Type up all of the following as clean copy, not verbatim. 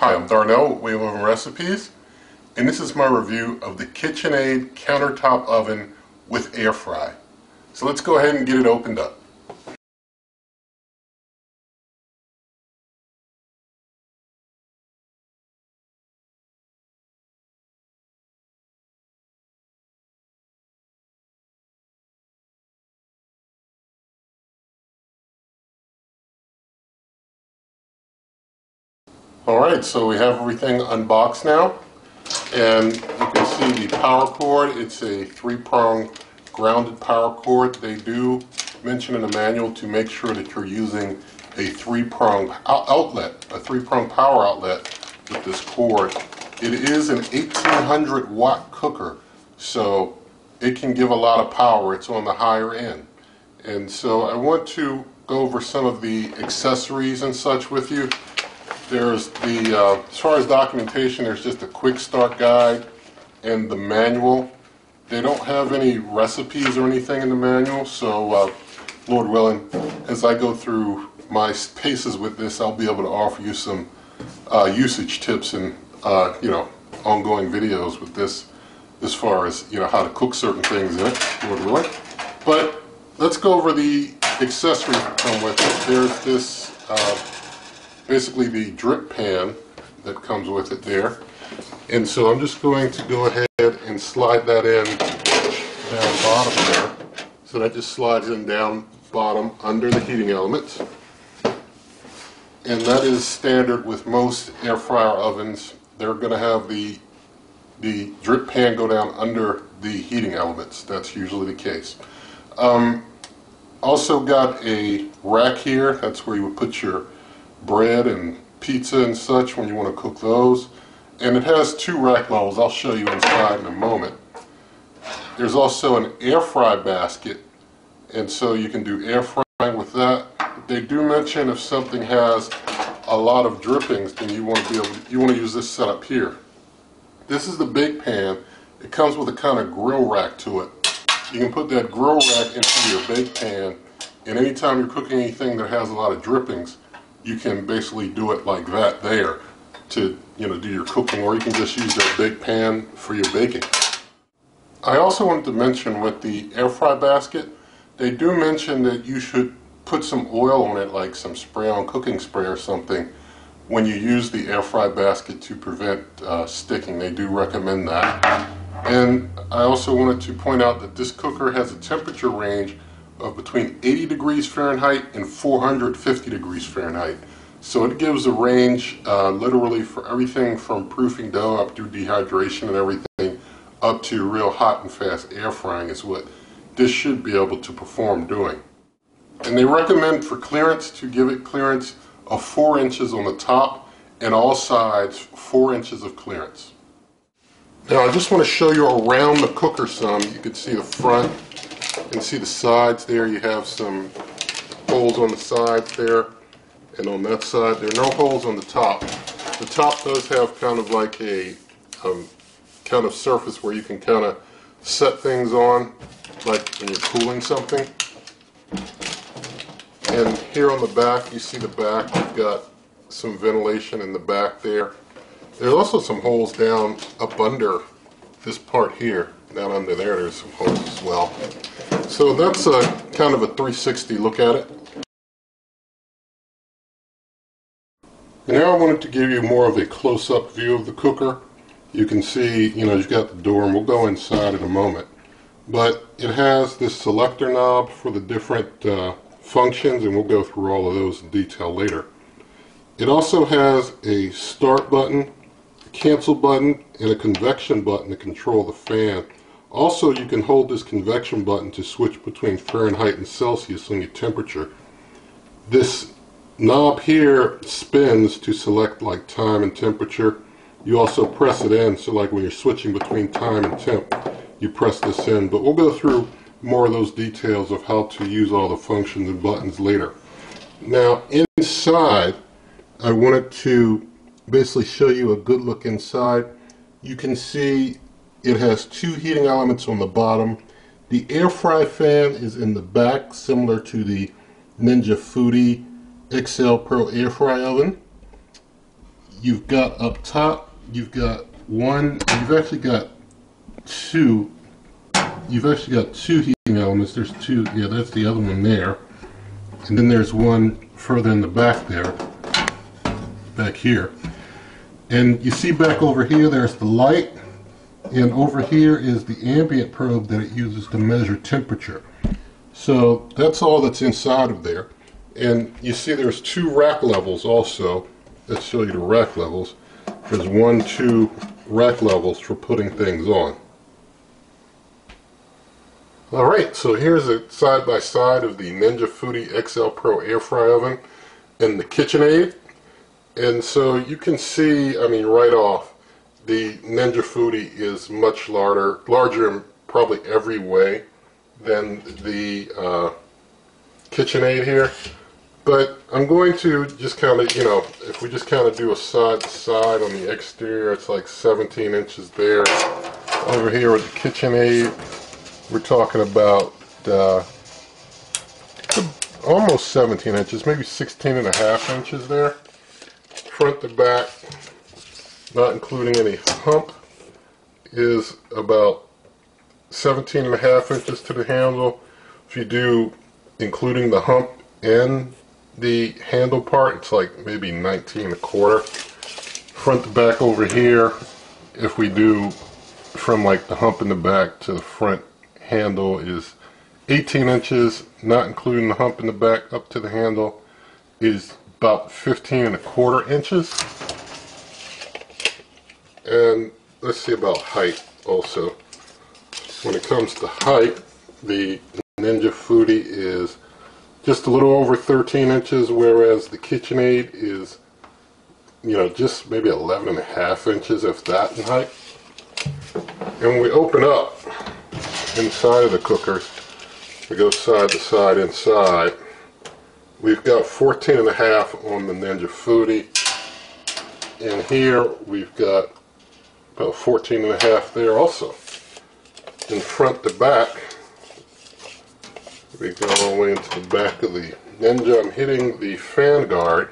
Hi, I'm Darnell with Way of Oven Recipes, and this is my review of the KitchenAid Countertop Oven with air fry. So let's go ahead and get it opened up. Alright, so we have everything unboxed now, and you can see the power cord. It's a 3-prong grounded power cord. They do mention in the manual to make sure that you're using a 3-prong outlet, a 3-prong power outlet with this cord. It is an 1800 watt cooker, so it can give a lot of power. It's on the higher end. And so I want to go over some of the accessories and such with you. There's the, as far as documentation, there's just a quick start guide and the manual. They don't have any recipes or anything in the manual, so Lord willing, as I go through my paces with this, I'll be able to offer you some usage tips and ongoing videos with this, as far as how to cook certain things in it, Lord willing. But let's go over the accessories that come with it. There's this basically the drip pan that comes with it there, and so I'm just going to go ahead and slide that in down bottom there. So that just slides in down bottom under the heating elements, and that is standard with most air fryer ovens. They're going to have the drip pan go down under the heating elements. That's usually the case. Also got a rack here. That's where you would put your bread and pizza and such when you want to cook those. And it has 2 rack levels. I'll show you inside in a moment. There's also an air fry basket, and so you can do air frying with that. They do mention if something has a lot of drippings, then you want to use this setup here. This is the big pan. It comes with a kind of grill rack to it. You can put that grill rack into your bake pan, and anytime you're cooking anything that has a lot of drippings, you can basically do it like that there to do your cooking, or you can just use that big pan for your baking. I also wanted to mention with the air fry basket, they do mention that you should put some oil on it, like some spray-on cooking spray or something, when you use the air fry basket to prevent sticking. They do recommend that. And I also wanted to point out that this cooker has a temperature range of between 80 degrees Fahrenheit and 450 degrees Fahrenheit. So it gives a range literally for everything from proofing dough up through dehydration and everything up to real hot and fast air frying is what this should be able to perform doing. And they recommend for clearance to give it clearance of 4 inches on the top and all sides 4 inches of clearance. Now I just want to show you around the cooker some. You can see the front and see the sides there. You have some holes on the sides there, and on that side there are no holes on the top. The top does have kind of like a kind of surface where you can kind of set things on, like when you're cooling something. And here on the back, you see the back, you've got some ventilation in the back there. There's also some holes down up under this part here. Down under there, there's some holes as well. So that's a kind of a 360 look at it. And now I wanted to give you more of a close-up view of the cooker. You can see, you've got the door, and we'll go inside in a moment. But it has this selector knob for the different functions, and we'll go through all of those in detail later. It also has a start button, a cancel button, and a convection button to control the fan. Also, you can hold this convection button to switch between Fahrenheit and Celsius on your temperature. This knob here spins to select like time and temperature. You also press it in, so like when you're switching between time and temp, you press this in. But we'll go through more of those details of how to use all the functions and buttons later. Now inside, I wanted to basically show you a good look inside. You can see it has 2 heating elements on the bottom. The air fry fan is in the back, similar to the Ninja Foodi XL Pro air fry oven. you've got up top, you've got one, you've actually got two heating elements. There's two, yeah, that's the other one there. And then there's one further in the back there, back here. And you see back over here, there's the light, and over here is the ambient probe that it uses to measure temperature. So that's all that's inside of there. And you see there's two rack levels also. Let's show you the rack levels. There's 1, 2 rack levels for putting things on. Alright, so here's a side-by-side of the Ninja Foodi XL Pro Air Fry Oven and the KitchenAid. And so you can see, I mean, right off, the Ninja Foodi is much larger in probably every way than the KitchenAid here. But I'm going to just kind of, you know, if we just kind of do a side-to-side on the exterior, it's like 17 inches there. Over here with the KitchenAid, we're talking about almost 17 inches, maybe 16.5 inches there. Front to back, not including any hump, is about 17.5 inches to the handle. If you do including the hump and the handle part, it's like maybe 19.25. Front to back over here, if we do from like the hump in the back to the front handle, is 18 inches, not including the hump in the back up to the handle, is about 15.25 inches. And let's see about height also. When it comes to height, the Ninja Foodi is just a little over 13 inches, whereas the KitchenAid is, you know, just maybe 11.5 inches, if that, in height. And when we open up inside of the cookers, we go side to side inside, we've got 14.5 on the Ninja Foodi, and here we've got about 14.5 there also. In front to back, we go all the way into the back of the Ninja. I'm hitting the fan guard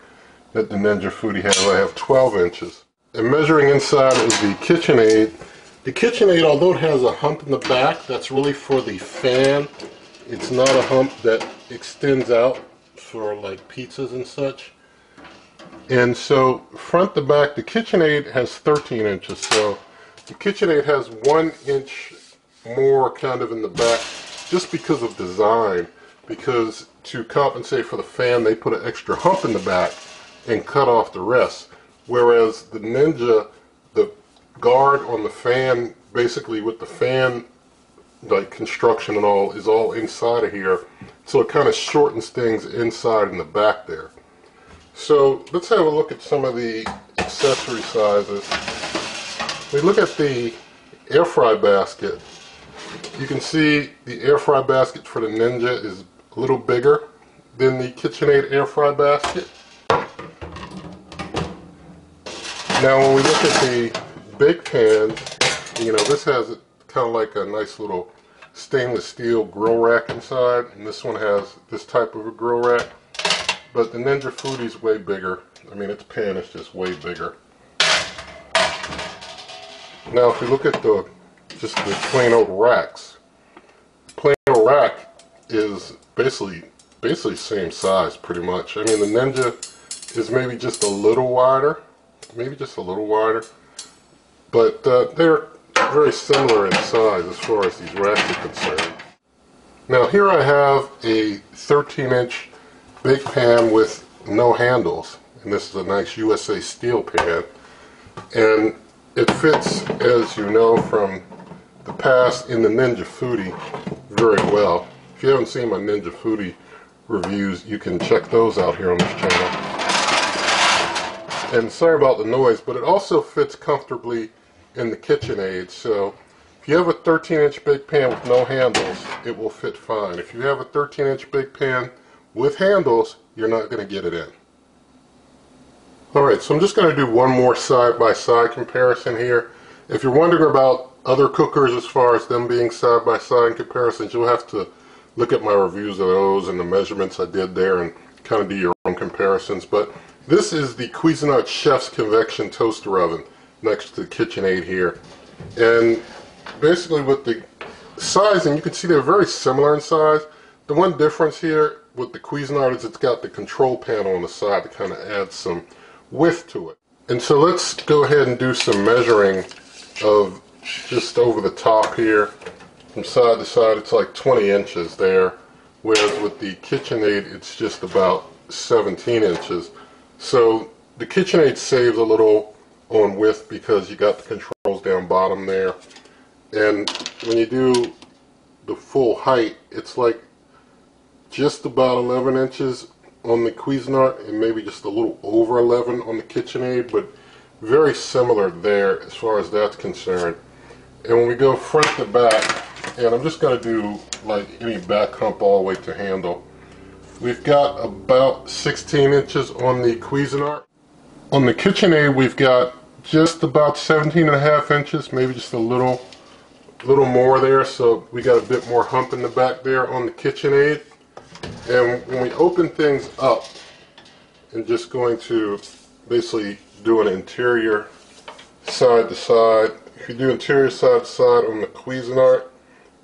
that the Ninja Foodi has. I have 12 inches. And measuring inside of the KitchenAid, although it has a hump in the back, that's really for the fan. It's not a hump that extends out for like pizzas and such. And so front to back, the KitchenAid has 13 inches. So the KitchenAid has 1 inch more kind of in the back, just because of design, because to compensate for the fan, they put an extra hump in the back and cut off the rest. Whereas the Ninja, the guard on the fan, basically with the fan like construction and all, is all inside of here. So it kind of shortens things inside and the back there. So let's have a look at some of the accessory sizes. We look at the air fry basket. You can see the air fry basket for the Ninja is a little bigger than the KitchenAid air fry basket. Now when we look at the bake pans, you know, this has kind of like a nice little stainless steel grill rack inside, and this one has this type of a grill rack. But the Ninja Foodi is way bigger. I mean, its pan is just way bigger. Now if we look at just the plain old racks, the plain old rack is basically same size pretty much. I mean, the Ninja is maybe just a little wider, but they're very similar in size as far as these racks are concerned. Now here I have a 13-inch bake pan with no handles, and this is a nice USA steel pan, and it fits, as you know from the past, in the Ninja Foodi very well. If you haven't seen my Ninja Foodi reviews, you can check those out here on this channel. And sorry about the noise, but it also fits comfortably in the KitchenAid. So if you have a 13-inch bake pan with no handles, it will fit fine. If you have a 13-inch bake pan with handles, you're not going to get it in. Alright, so I'm just going to do one more side-by-side comparison here. If you're wondering about other cookers as far as them being side-by-side comparisons, you'll have to look at my reviews of those and the measurements I did there and kind of do your own comparisons. But This is the Cuisinart Chef's Convection Toaster Oven next to the KitchenAid here. And basically with the sizing, you can see they're very similar in size. The one difference here with the Cuisinart is it's got the control panel on the side to kind of add some width to it. And so let's go ahead and do some measuring of just over the top here. From side to side, it's like 20 inches there. Whereas with the KitchenAid, it's just about 17 inches. So the KitchenAid saves a little on width because you got the controls down bottom there. And when you do the full height, it's like just about 11 inches on the Cuisinart and maybe just a little over 11 on the KitchenAid, but very similar there as far as that's concerned. And when we go front to back, and I'm just going to do like any back hump all the way to handle, we've got about 16 inches on the Cuisinart. On the KitchenAid, we've got just about 17.5 inches, maybe just a little more there, so we got a bit more hump in the back there on the KitchenAid. And when we open things up, and just going to basically do an interior side to side. If you do interior side to side on the Cuisinart,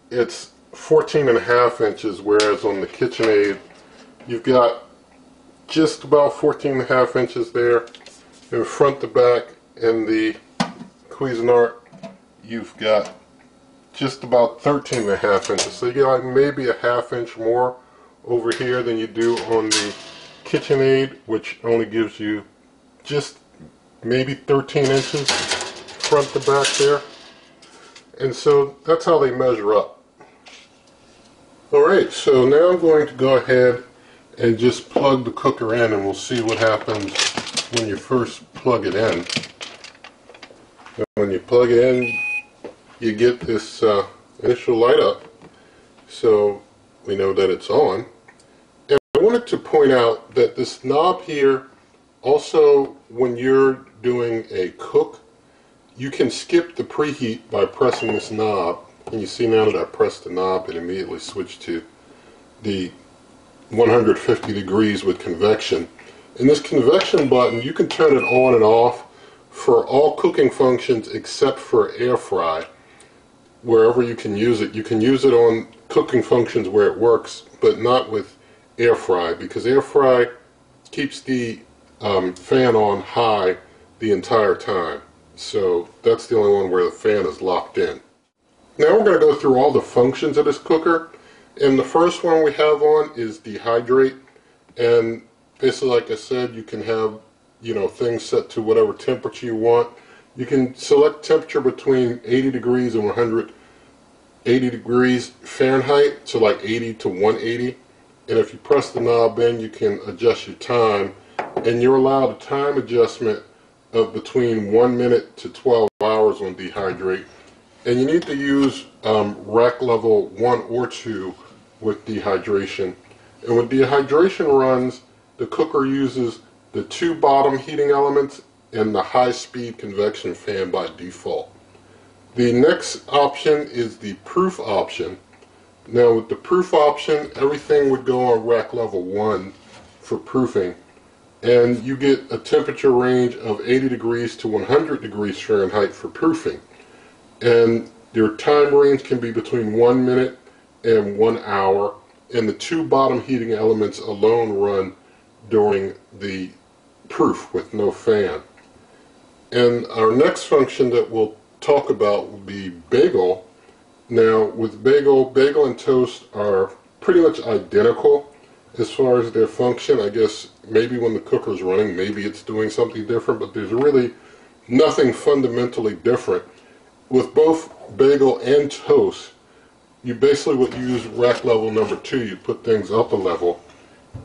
it's 14.5 inches, whereas on the KitchenAid, you've got just about 14.5 inches there. In front to back, in the Cuisinart, you've got just about 13.5 inches. So you get like maybe a ½ inch more over here than you do on the KitchenAid, which only gives you just maybe 13 inches front to back there. And so that's how they measure up. Alright, so now I'm going to go ahead and just plug the cooker in, and we'll see what happens when you first plug it in. And when you plug it in, you get this initial light up, so we know that it's on. And I wanted to point out that this knob here, also when you're doing a cook, you can skip the preheat by pressing this knob. And you see now that I pressed the knob, it immediately switched to the 150 degrees with convection. And this convection button, you can turn it on and off for all cooking functions except for air fry. Wherever you can use it. You can use it on cooking functions where it works, but not with air fry, because air fry keeps the fan on high the entire time. So that's the only one where the fan is locked in. Now we're going to go through all the functions of this cooker, and the first one we have on is dehydrate. And basically, like I said, you can have things set to whatever temperature you want. You can select temperature between 80 degrees and 180 degrees Fahrenheit, so like 80 to 180. And if you press the knob in, you can adjust your time, and you're allowed a time adjustment of between 1 minute to 12 hours on dehydrate. And you need to use rack level 1 or 2 with dehydration. And when dehydration runs, the cooker uses the 2 bottom heating elements and the high-speed convection fan by default. The next option is the proof option. Now with the proof option, everything would go on rack level 1 for proofing. And you get a temperature range of 80 degrees to 100 degrees Fahrenheit for proofing. And your time range can be between 1 minute and 1 hour. And the 2 bottom heating elements alone run during the proof with no fan. And our next function that we'll talk about will be bagel. Now with bagel and toast are pretty much identical as far as their function. I guess maybe when the cooker's running, maybe it's doing something different, but there's really nothing fundamentally different. With both bagel and toast, you basically would use rack level number 2. You put things up a level,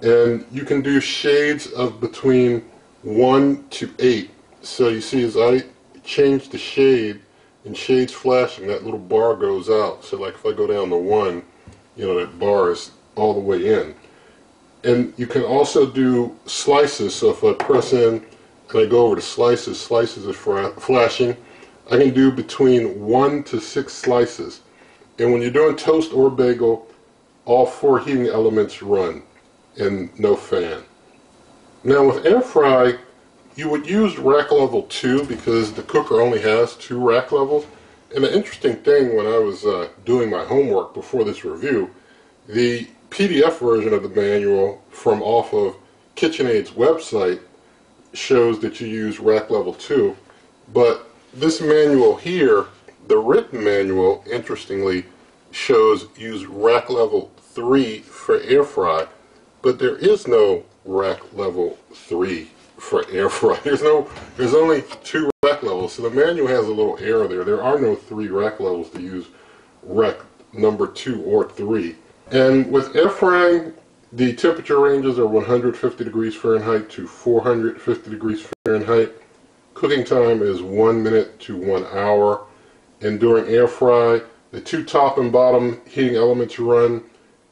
and you can do shades of between 1 to 8. So you see, as I change the shade, and shade's flashing, that little bar goes out. So like if I go down to 1, that bar is all the way in. And you can also do slices. So if I press in and I go over to slices, slices are flashing. I can do between 1 to 6 slices. And when you're doing toast or bagel, all 4 heating elements run and no fan. Now with air fry, you would use rack level 2 because the cooker only has 2 rack levels. And the interesting thing, when I was doing my homework before this review, the PDF version of the manual from off of KitchenAid's website shows that you use rack level 2, but this manual here, the written manual, interestingly, shows use rack level 3 for air fry, but there is no rack level 3 for air fry. There's only 2 rack levels, so the manual has a little error there. There are no 3 rack levels to use rack number 2 or 3. And with air frying, the temperature ranges are 150 degrees Fahrenheit to 450 degrees Fahrenheit. Cooking time is 1 minute to 1 hour. And during air fry, the 2 top and bottom heating elements run,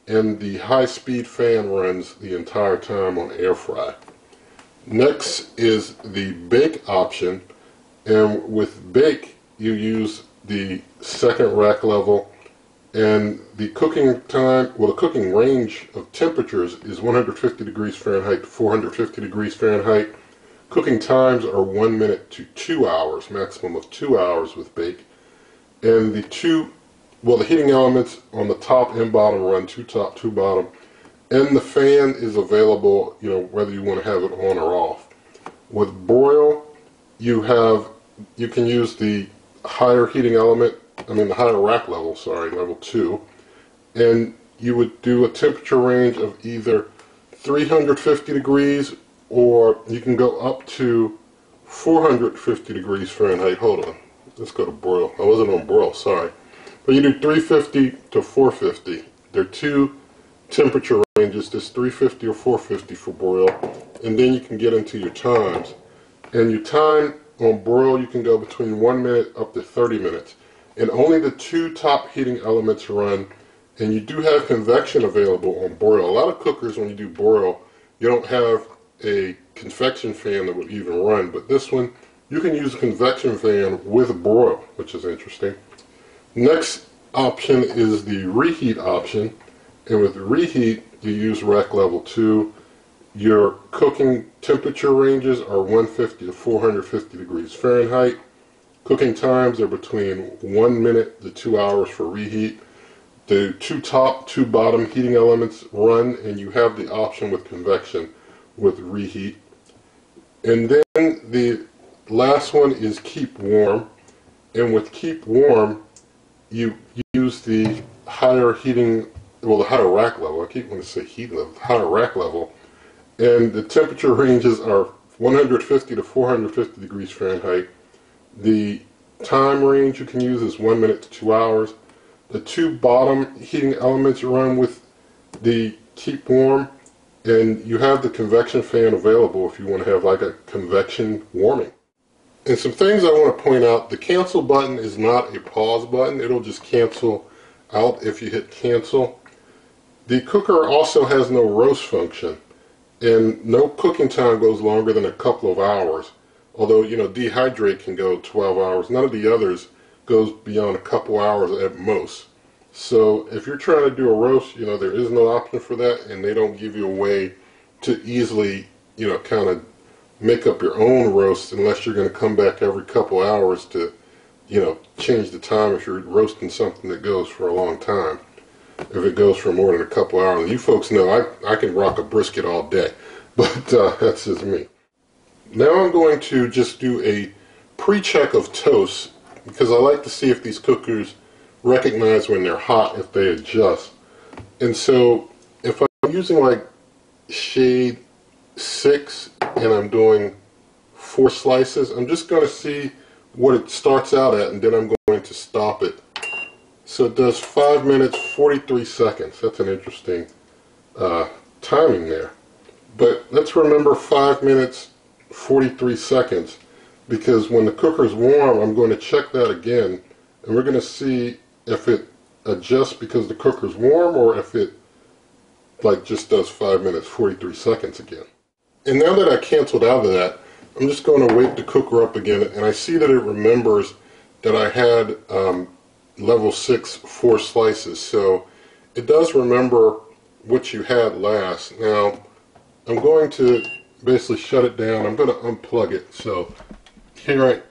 and the high-speed fan runs the entire time on air fry. Next is the bake option, and with bake, you use the 2nd rack level. And the cooking time, well, the cooking range of temperatures is 150 degrees Fahrenheit to 450 degrees Fahrenheit. Cooking times are 1 minute to 2 hours, maximum of 2 hours with bake. And the heating elements on the top and bottom run 2 top, 2 bottom. And the fan is available, whether you want to have it on or off. With broil, you can use the higher heating element, the higher rack level, level 2, and you would do a temperature range of either 350 degrees, or you can go up to 450 degrees Fahrenheit. Hold on, let's go to broil. I wasn't on broil, sorry. But you do 350 to 450. There are 2 temperature ranges, this 350 or 450 for broil, and then you can get into your times. And your time on broil, you can go between 1 minute up to 30 minutes. And only the 2 top heating elements run, and you do have convection available on broil. A lot of cookers, when you do broil, you don't have a convection fan that would even run, but this one, you can use a convection fan with broil, which is interesting. Next option is the reheat option, and with reheat, you use rack level 2. Your cooking temperature ranges are 150 to 450 degrees Fahrenheit. Cooking times are between 1 minute to 2 hours for reheat. The 2 top, 2 bottom heating elements run, and you have the option with convection with reheat. And then the last one is keep warm. And with keep warm, you use the higher heating, the higher rack level. I keep wanting to say heat level, higher rack level. And the temperature ranges are 150 to 450 degrees Fahrenheit. The time range you can use is 1 minute to 2 hours. The 2 bottom heating elements run with the keep warm, and you have the convection fan available if you want to have like a convection warming. And some things I want to point out: the cancel button is not a pause button. It'll just cancel out if you hit cancel. The cooker also has no roast function, and no cooking time goes longer than a couple of hours. Although, dehydrate can go 12 hours. None of the others goes beyond a couple hours at most. So if you're trying to do a roast, there is no option for that, and they don't give you a way to easily, kind of make up your own roast unless you're going to come back every couple hours to, change the time if you're roasting something that goes for a long time. If it goes for more than a couple hours. And you folks know I can rock a brisket all day, but that's just me. Now I'm going to just do a pre-check of toast, because I like to see if these cookers recognize when they're hot, if they adjust. And so if I'm using like shade 6 and I'm doing 4 slices, I'm just going to see what it starts out at, and then I'm going to stop it. So it does 5 minutes 43 seconds. That's an interesting timing there. But let's remember 5 minutes 43 seconds, because when the cooker's warm, I'm going to check that again, and we're going to see if it adjusts because the cooker's warm, or if it just does 5 minutes 43 seconds again. And now that I canceled out of that, I'm just going to wake the cooker up again, and I see that it remembers that I had level 6 4 slices, so it does remember what you had last. Now I'm going to basically shut it down. I'm going to unplug it. So here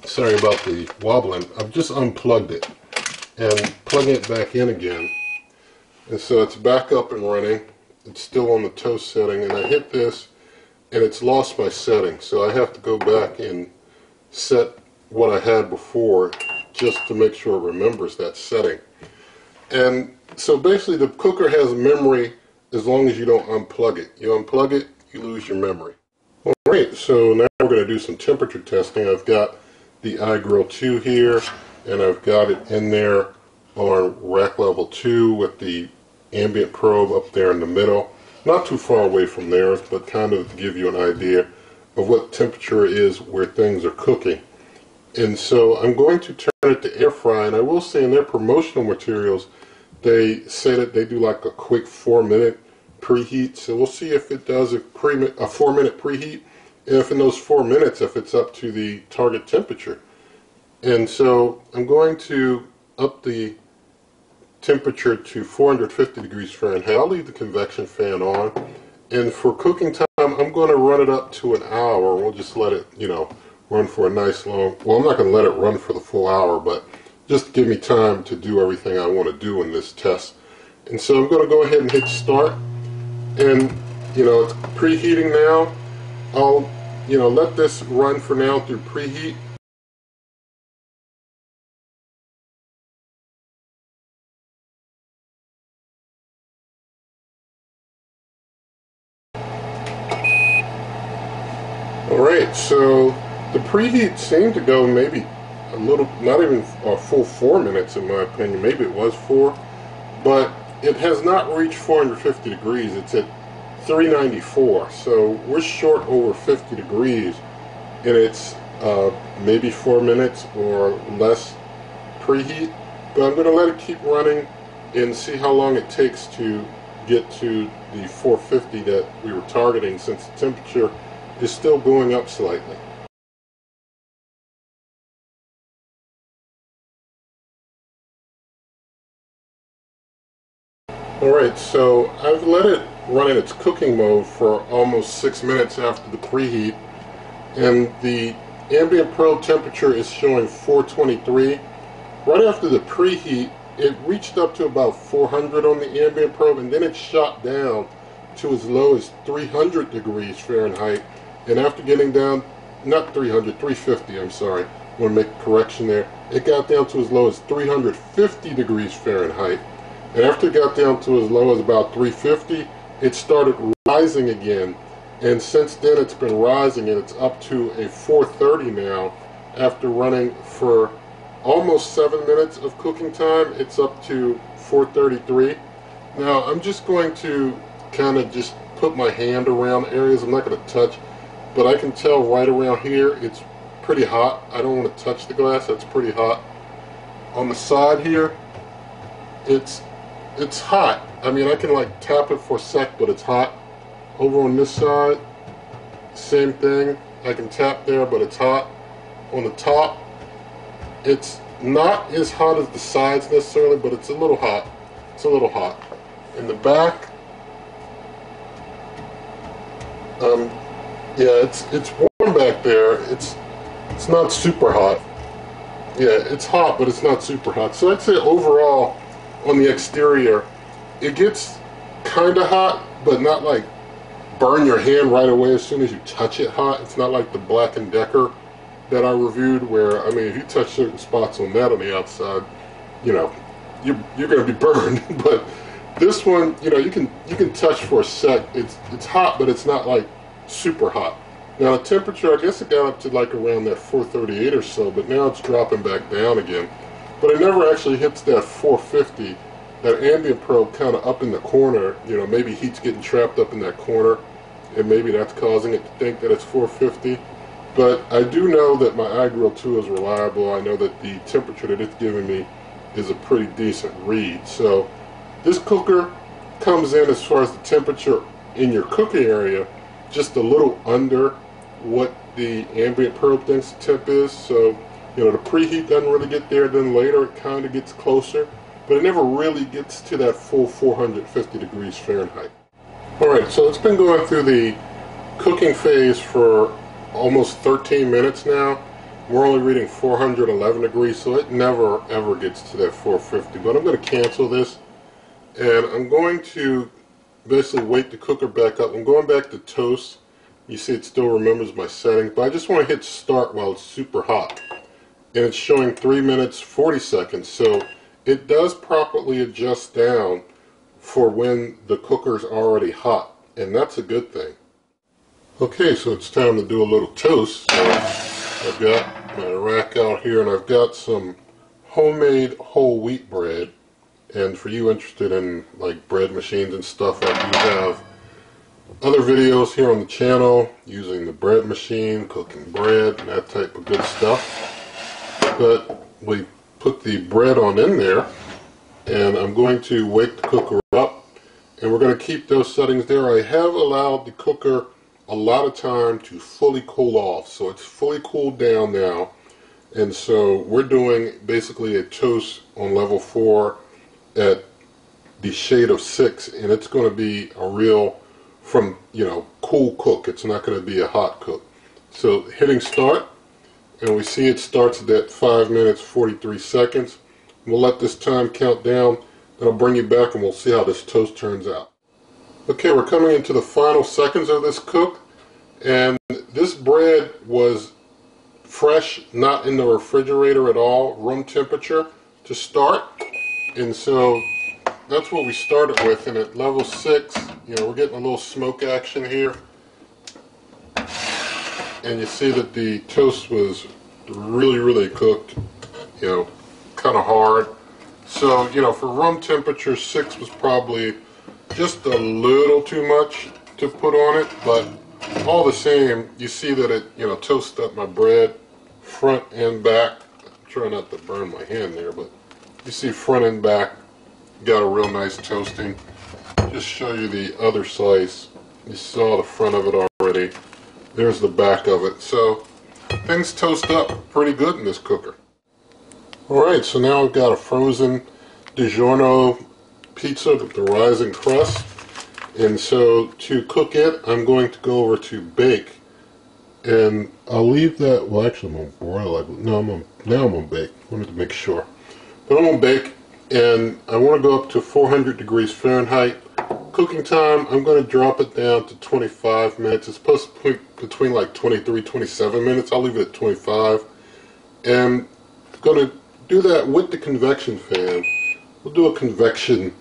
sorry about the wobbling. I've just unplugged it and plugging it back in again. And so it's back up and running. It's still on the toast setting, and I hit this and it's lost my setting. So I have to go back and set what I had before just to make sure it remembers that setting. And so basically the cooker has memory as long as you don't unplug it. You unplug it, you lose your memory. Alright, so now we're going to do some temperature testing. I've got the iGrill 2 here, and I've got it in there on rack level 2 with the ambient probe up there in the middle. Not too far away from theirs, but kind of to give you an idea of what temperature is where things are cooking. And so I'm going to turn it to air fry, and I will say in their promotional materials they say that they do like a quick 4-minute preheat. So we'll see if it does a 4-minute preheat, and if in those 4 minutes if it's up to the target temperature. And so I'm going to up the temperature to 450 degrees Fahrenheit. I'll leave the convection fan on, and for cooking time I'm going to run it up to an hour. We'll just let it, run for a nice long, well, I'm not going to let it run for the full hour, but just to give me time to do everything I want to do in this test. And so I'm going to go ahead and hit start, and it's preheating now. I'll let this run for now through preheat. Alright, so the preheat seemed to go maybe a little, not even a full 4 minutes in my opinion. Maybe it was 4, but it has not reached 450 degrees. It's at 394, so we're short over 50 degrees, and it's maybe 4 minutes or less preheat. But I'm going to let it keep running and see how long it takes to get to the 450 that we were targeting, since the temperature is still going up slightly. Alright, so I've let it run in its cooking mode for almost 6 minutes after the preheat, and the ambient probe temperature is showing 423. Right after the preheat, it reached up to about 400 on the ambient probe, and then it shot down to as low as 300 degrees Fahrenheit. And after getting down, not 300, 350, I'm sorry, I want to make a correction there. It got down to as low as 350 degrees Fahrenheit. And after it got down to as low as about 350, it started rising again. And since then it's been rising, and it's up to a 430 now. After running for almost 7 minutes of cooking time, it's up to 433. Now I'm just going to kind of just put my hand around areas I'm not going to touch, but I can tell right around here it's pretty hot. I don't want to touch the glass, that's pretty hot. On the side here, it's hot. I mean, I can like tap it for a sec, but it's hot. Over on this side, same thing. I can tap there, but it's hot. On the top, it's not as hot as the sides necessarily, but it's a little hot. It's a little hot. In the back, yeah, it's warm back there. It's not super hot. Yeah, it's hot, but it's not super hot. So I'd say overall, on the exterior, it gets kind of hot, but not like burn your hand right away as soon as you touch it hot. It's not like the Black & Decker that I reviewed, where, I mean, if you touch certain spots on that on the outside, you're going to be burned. But this one, you can touch for a sec. It's hot, but it's not like super hot. Now the temperature, I guess it got up to like around that 438 or so, but now it's dropping back down again. But it never actually hits that 450. That ambient probe kind of up in the corner, maybe heat's getting trapped up in that corner, and maybe that's causing it to think that it's 450. But I do know that my iGrill 2 is reliable. I know that the temperature that it's giving me is a pretty decent read. So this cooker comes in, as far as the temperature in your cooking area, just a little under what the ambient probe thinks the temp is. So the preheat doesn't really get there. Then later it kind of gets closer, but it never really gets to that full 450 degrees Fahrenheit. Alright, so it's been going through the cooking phase for almost 13 minutes now. We're only reading 411 degrees, so it never ever gets to that 450. But I'm going to cancel this, and I'm going to basically wake the cooker back up. I'm going back to toast. You see it still remembers my settings, but I just want to hit start while it's super hot. And it's showing 3 minutes 40 seconds, so it does properly adjust down for when the cooker's already hot, and that's a good thing. Okay, so it's time to do a little toast. So I've got my rack out here, and I've got some homemade whole wheat bread. And for you interested in like bread machines and stuff, I do have other videos here on the channel using the bread machine, cooking bread, and that type of good stuff. But we put the bread on in there, and I'm going to wake the cooker up, and we're going to keep those settings there. I have allowed the cooker a lot of time to fully cool off, so it's fully cooled down now. And so we're doing basically a toast on level 4 at the shade of 6, and it's going to be a real, from, you know, cool cook. It's not going to be a hot cook. So hitting start, and we see it starts at 5 minutes 43 seconds. We'll let this time count down, and I'll bring you back and we'll see how this toast turns out. Okay, we're coming into the final seconds of this cook, and this bread was fresh, not in the refrigerator at all, room temperature to start. And so that's what we started with, and at level 6, you know, we're getting a little smoke action here. And you see that the toast was really cooked, you know, kind of hard. So, you know, for room temperature, 6 was probably just a little too much to put on it, but all the same, you see that it, you know, toasted up my bread front and back. I'm trying not to burn my hand there, but you see front and back got a real nice toasting. Just show you the other slice. You saw the front of it already. There's the back of it. So things toast up pretty good in this cooker. Alright, so now I've got a frozen DiGiorno pizza with the rising crust. And so to cook it, I'm going to go over to bake. And I'll leave that, well actually I'm going to broil it. No, now I'm going to bake. I wanted to make sure. But I'm going to bake, and I want to go up to 400 degrees Fahrenheit. Cooking time, I'm going to drop it down to 25 minutes. It's supposed to be between like 23, 27 minutes. I'll leave it at 25. And I'm going to do that with the convection fan. We'll do a convection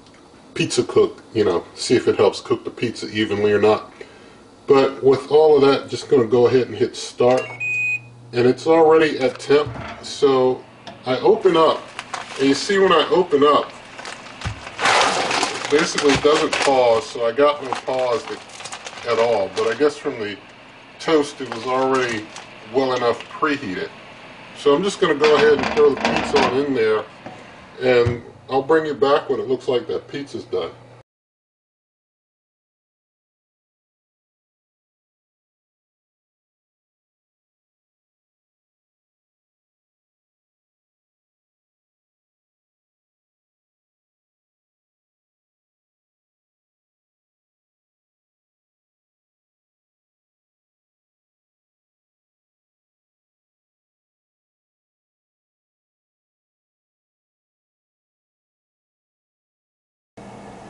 pizza cook, you know, see if it helps cook the pizza evenly or not. But with all of that, just going to go ahead and hit start. And it's already at temp, so I open up. And you see when I open up, basically it doesn't pause, so I got no pause at all. But I guess from the toast it was already well enough preheated. So I'm just going to go ahead and throw the pizza on in there, and I'll bring you back when it looks like that pizza's done.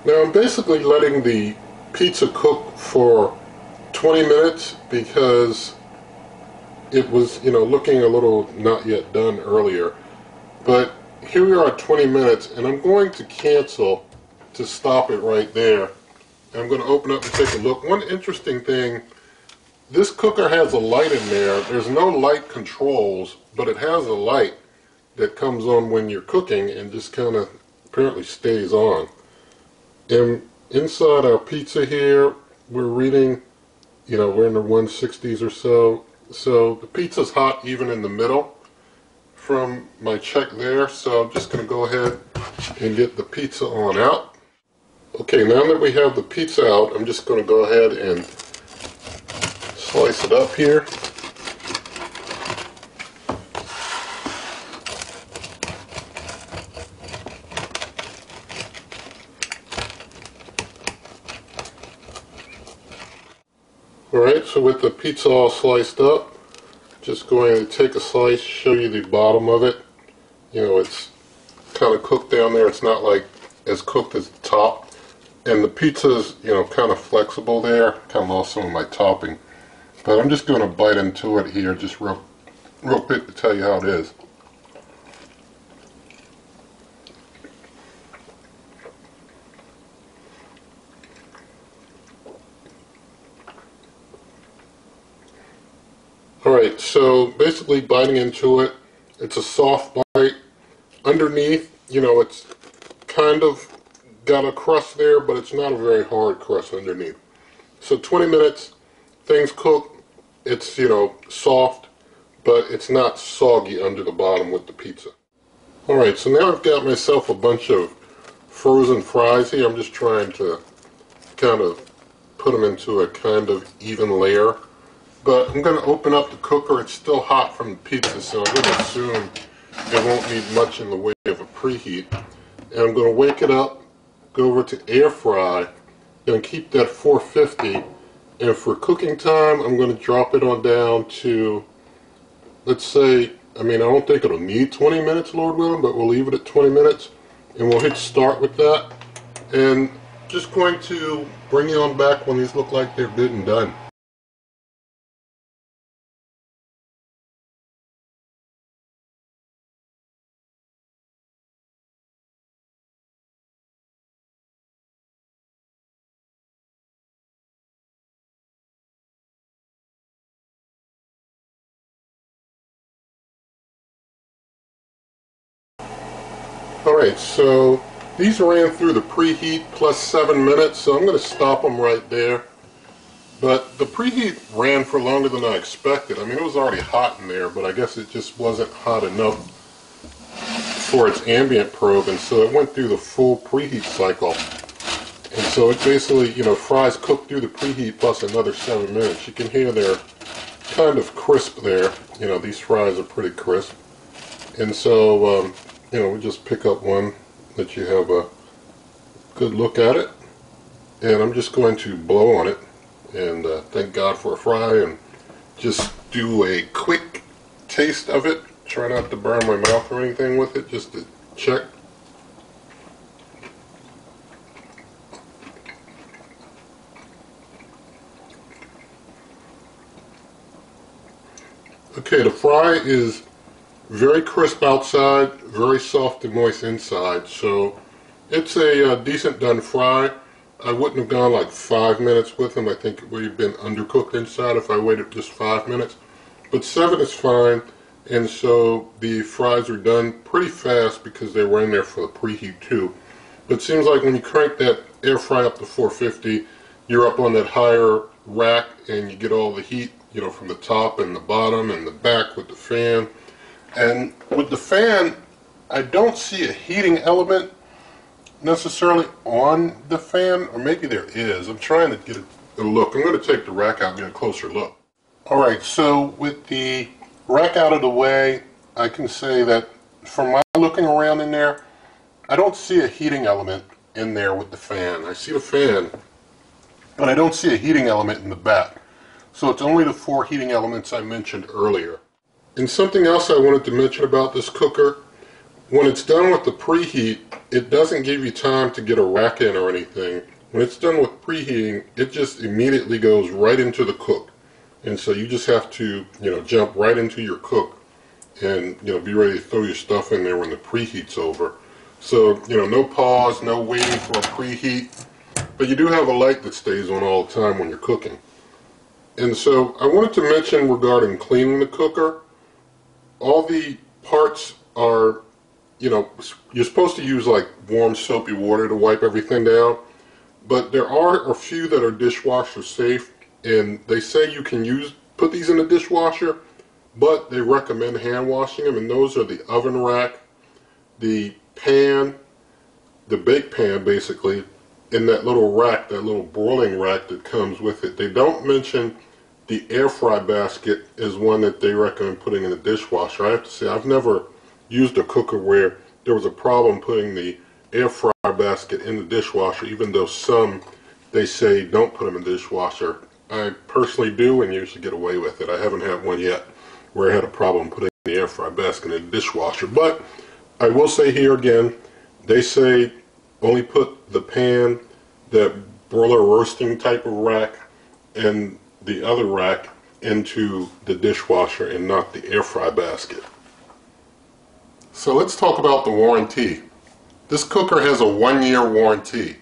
Now I'm basically letting the pizza cook for 20 minutes because it was, you know, looking a little not yet done earlier. But here we are at 20 minutes, and I'm going to cancel to stop it right there. And I'm going to open up and take a look. One interesting thing, this cooker has a light in there. There's no light controls, but it has a light that comes on when you're cooking and just kind of apparently stays on. And inside our pizza here, we're reading, you know, we're in the 160s or so. So the pizza's hot even in the middle from my check there. So I'm just going to go ahead and get the pizza on out. Okay, now that we have the pizza out, I'm just going to go ahead and slice it up here. Alright, so with the pizza all sliced up, just going to take a slice, show you the bottom of it. You know, it's kind of cooked down there. It's not like as cooked as the top. And the pizza is, you know, kind of flexible there. Kind of lost some of my topping. But I'm just going to bite into it here, just real quick to tell you how it is. Alright, so basically biting into it, it's a soft bite. Underneath, you know, it's kind of got a crust there, but it's not a very hard crust underneath. So 20 minutes, things cook, it's, you know, soft, but it's not soggy under the bottom with the pizza. Alright, so now I've got myself a bunch of frozen fries here. I'm just trying to kind of put them into a kind of even layer. But I'm going to open up the cooker. It's still hot from the pizza, so I'm going to assume it won't need much in the way of a preheat. And I'm going to wake it up, go over to air fry, and keep that 450. And for cooking time, I'm going to drop it on down to, let's say, I don't think it'll need 20 minutes, Lord willing, but we'll leave it at 20 minutes. And we'll hit start with that. And just going to bring you on back when these look like they're good and done. Alright, so these ran through the preheat plus 7 minutes, so I'm going to stop them right there. But the preheat ran for longer than I expected. It was already hot in there, but I guess it just wasn't hot enough for its ambient probe, and so it went through the full preheat cycle. And so it basically, you know, fries cooked through the preheat plus another 7 minutes. You can hear they're kind of crisp there. You know, these fries are pretty crisp. And so, you know, we just pick up one, let you have a good look at it. And I'm just going to blow on it. And thank God for a fry, and just do a quick taste of it. Try not to burn my mouth or anything with it, just to check. Okay, the fry is very crisp outside, very soft and moist inside, so it's a decent done fry. I wouldn't have gone like 5 minutes with them. I think it would have been undercooked inside if I waited just 5 minutes. But 7 is fine, and so the fries are done pretty fast because they were in there for the preheat too. But it seems like when you crank that air fry up to 450, you're up on that higher rack and you get all the heat, you know, from the top and the bottom and the back with the fan. And with the fan, I don't see a heating element necessarily on the fan, or maybe there is. I'm trying to get a look. I'm going to take the rack out and get a closer look. Alright, so with the rack out of the way, I can say that from my looking around in there, I don't see a heating element in there with the fan. I see the fan, but I don't see a heating element in the back. So it's only the 4 heating elements I mentioned earlier. And something else I wanted to mention about this cooker, when it's done with the preheat, it doesn't give you time to get a rack in or anything. When it's done with preheating, it just immediately goes right into the cook. And so you just have to, you know, jump right into your cook and, you know, be ready to throw your stuff in there when the preheat's over. So, you know, no pause, no waiting for a preheat, but you do have a light that stays on all the time when you're cooking. And so I wanted to mention regarding cleaning the cooker, all the parts are, you know, you're supposed to use like warm soapy water to wipe everything down, but there are a few that are dishwasher safe, and they say you can put these in the dishwasher, but they recommend hand washing them, and those are the oven rack, the pan, the bake pan basically, and that little rack, that little broiling rack that comes with it. They don't mention the air fry basket is one that they recommend putting in the dishwasher. I have to say, I've never used a cooker where there was a problem putting the air fry basket in the dishwasher, even though some, they say, don't put them in the dishwasher. I personally do and usually get away with it. I haven't had one yet where I had a problem putting the air fry basket in the dishwasher. But I will say here again, they say only put the pan, that broiler roasting type of rack, and the other rack into the dishwasher and not the air fry basket. So let's talk about the warranty. This cooker has a 1-year warranty.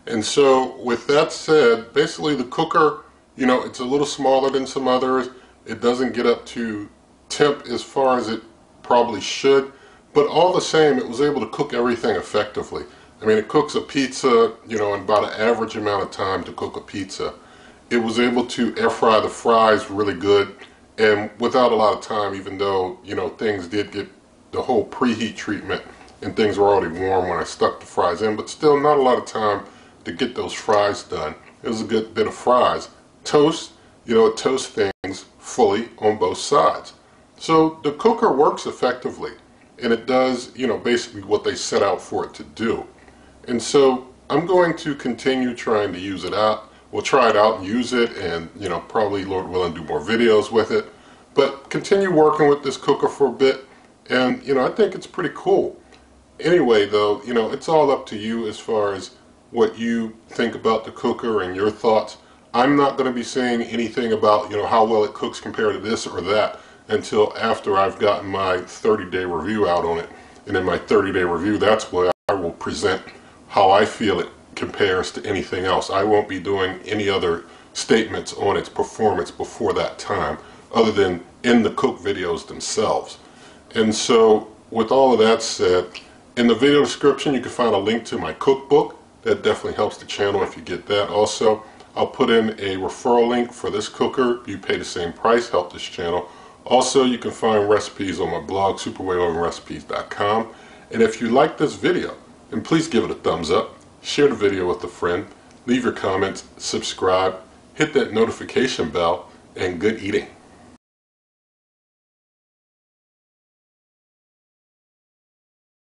And so with that said, basically the cooker, you know, it's a little smaller than some others. It doesn't get up to temp as far as it probably should, but all the same, it was able to cook everything effectively. I mean, it cooks a pizza, you know, in about an average amount of time to cook a pizza. It was able to air fry the fries really good and without a lot of time, even though, you know, things did get the whole preheat treatment and things were already warm when I stuck the fries in, but still not a lot of time to get those fries done. It was a good bit of fries. Toast, you know, it toasts things fully on both sides. So the cooker works effectively, and it does, you know, basically what they set out for it to do. And so I'm going to continue trying to use it out. We'll try it out and use it, and, you know, probably, Lord willing, do more videos with it. But continue working with this cooker for a bit, and, you know, I think it's pretty cool. Anyway, though, you know, it's all up to you as far as what you think about the cooker and your thoughts. I'm not going to be saying anything about, you know, how well it cooks compared to this or that until after I've gotten my 30-day review out on it. And in my 30-day review, that's where I will present how I feel it compares to anything else. I won't be doing any other statements on its performance before that time, other than in the cook videos themselves. And so, with all of that said, in the video description you can find a link to my cookbook. That definitely helps the channel if you get that. Also, I'll put in a referral link for this cooker. You pay the same price, help this channel. Also, you can find recipes on my blog, superwayovenrecipes.com. And if you like this video, then please give it a thumbs up, share the video with a friend, leave your comments, subscribe, hit that notification bell, and good eating.